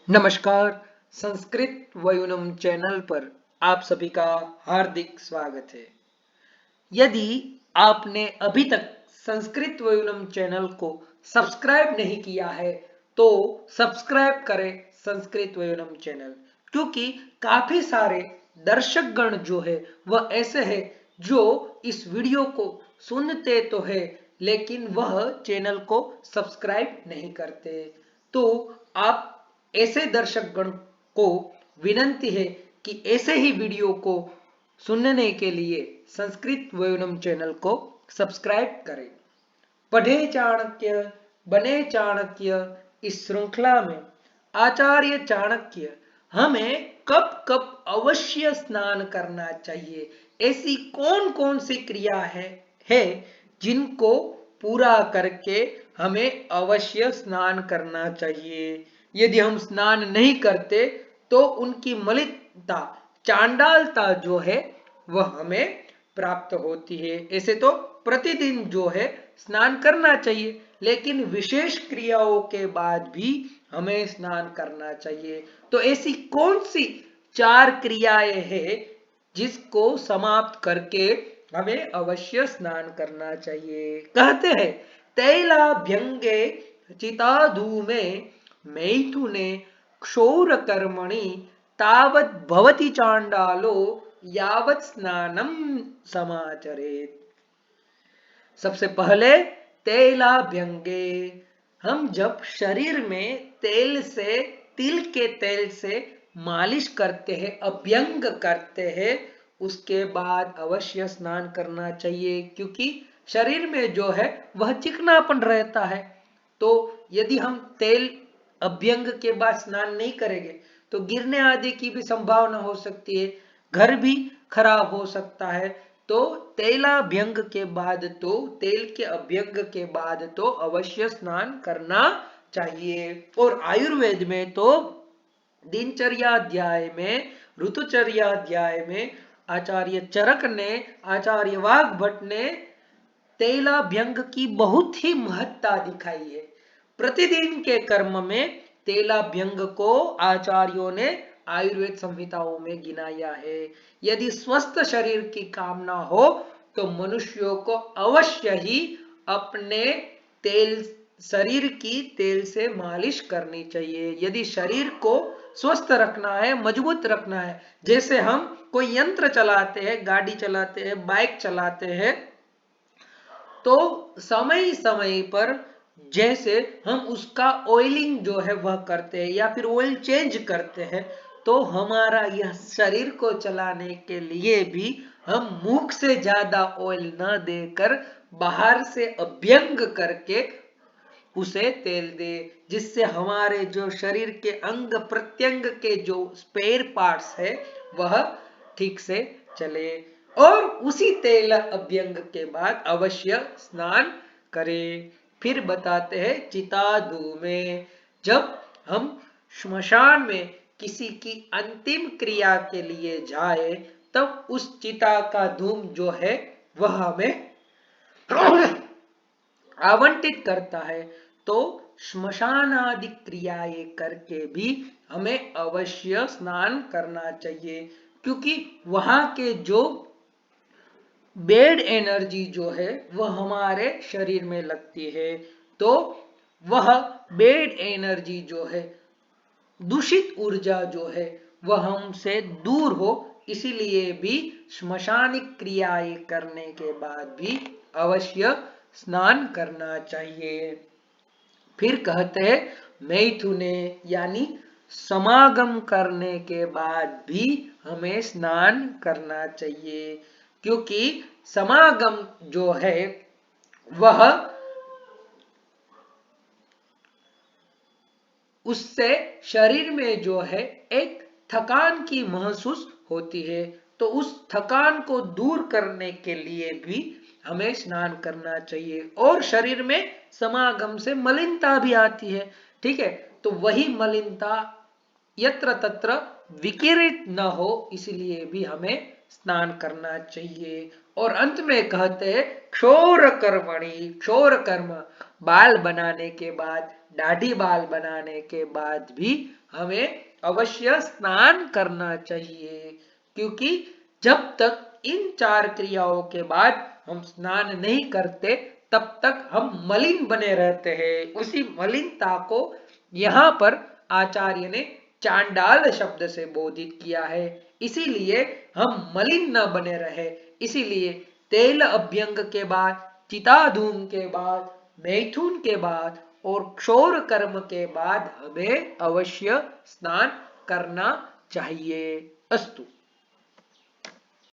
नमस्कार। संस्कृत वयुनम चैनल पर आप सभी का हार्दिक स्वागत है। यदि आपने अभी तक संस्कृत वयुनम चैनल को सब्सक्राइब नहीं किया है तो सब्सक्राइब करें संस्कृत वयुनम चैनल, क्योंकि काफी सारे दर्शकगण जो है वह ऐसे हैं जो इस वीडियो को सुनते तो है लेकिन वह चैनल को सब्सक्राइब नहीं करते। तो आप ऐसे दर्शकगण को विनंती है कि ऐसे ही वीडियो को सुनने के लिए संस्कृत वयोनम चैनल को सब्सक्राइब करें। पढ़े चाणक्य बने चाणक्य इस श्रृंखला में आचार्य चाणक्य हमें कब कब अवश्य स्नान करना चाहिए, ऐसी कौन कौन सी क्रिया है जिनको पूरा करके हमें अवश्य स्नान करना चाहिए। यदि हम स्नान नहीं करते तो उनकी मलिनता चांडालता जो है वह हमें प्राप्त होती है। ऐसे तो प्रतिदिन जो है स्नान करना चाहिए, लेकिन विशेष क्रियाओं के बाद भी हमें स्नान करना चाहिए। तो ऐसी कौन सी चार क्रियाएं हैं जिसको समाप्त करके हमें अवश्य स्नान करना चाहिए। कहते हैं तैलाभ्यंगे चिताधूमे मैथुने क्षौर कर्मणि तावत् भवति चांडालो यावत् स्नानम समाचरेत। सबसे पहले तैलाभ्यंगे, हम जब शरीर में तिल के तेल से मालिश करते हैं, अभ्यंग करते हैं, उसके बाद अवश्य स्नान करना चाहिए, क्योंकि शरीर में जो है वह चिकनापन रहता है। तो यदि हम तेल अभ्यंग के बाद स्नान नहीं करेंगे तो गिरने आदि की भी संभावना हो सकती है, घर भी खराब हो सकता है। तो तेलाभ्यंग के बाद तो तेल के अभ्यंग के बाद तो अवश्य स्नान करना चाहिए। और आयुर्वेद में तो दिनचर्या अध्याय में, ऋतुचर्या अध्याय में आचार्य चरक ने, आचार्य वाघ भट्ट ने तेलाभ्यंग की बहुत ही महत्ता दिखाई है। प्रतिदिन के कर्म में तेलाभ्यंग को आचार्यों ने आयुर्वेद संहिताओं में गिनाया है। यदि स्वस्थ शरीर की कामना हो तो मनुष्यों को अवश्य ही अपने तेल शरीर की तेल से मालिश करनी चाहिए। यदि शरीर को स्वस्थ रखना है, मजबूत रखना है, जैसे हम कोई यंत्र चलाते हैं, गाड़ी चलाते हैं, बाइक चलाते हैं, तो समय समय पर जैसे हम उसका ऑयलिंग जो है वह करते हैं या फिर ऑयल चेंज करते हैं, तो हमारा यह शरीर को चलाने के लिए भी हम मुख से ज्यादा ऑयल न देकर बाहर से अभ्यंग करके उसे तेल दे, जिससे हमारे जो शरीर के अंग प्रत्यंग के जो स्पेयर पार्ट्स है वह ठीक से चले। और उसी तेल अभ्यंग के बाद अवश्य स्नान करें। फिर बताते हैं चिताधू में, जब हम श्मशान में किसी की अंतिम क्रिया के लिए जाए तब उस चिता का धूम जो है वह हमें आवंटित करता है। तो श्मशान आदि क्रियाएं करके भी हमें अवश्य स्नान करना चाहिए, क्योंकि वहां के जो बेड एनर्जी जो है वह हमारे शरीर में लगती है। तो वह बेड एनर्जी जो है, दूषित ऊर्जा जो है वह हमसे दूर हो, इसीलिए भी श्मशानिक क्रियाएं करने के बाद भी अवश्य स्नान करना चाहिए। फिर कहते हैं मैथुने, यानी समागम करने के बाद भी हमें स्नान करना चाहिए, क्योंकि समागम जो है वह उससे शरीर में जो है एक थकान की महसूस होती है। तो उस थकान को दूर करने के लिए भी हमें स्नान करना चाहिए। और शरीर में समागम से मलिनता भी आती है, ठीक है, तो वही मलिनता यत्र तत्र विकिरित न हो, इसलिए भी हमें स्नान करना चाहिए। और अंत में कहते हैं क्षौर कर्मणि, क्षौर कर्म बाल बनाने के बाद दाढ़ी बाल बनाने के बाद भी हमें अवश्य स्नान करना चाहिए, क्योंकि जब तक इन 4 क्रियाओं के बाद हम स्नान नहीं करते तब तक हम मलिन बने रहते हैं। उसी मलिनता को यहाँ पर आचार्य ने चांडाल शब्द से बोधित किया है। इसीलिए हम मलिन न बने रहे, इसीलिए तेल अभ्यंग के बाद, चिताधूम के बाद, मैथुन के बाद और क्षौर कर्म के बाद हमें अवश्य स्नान करना चाहिए। अस्तु।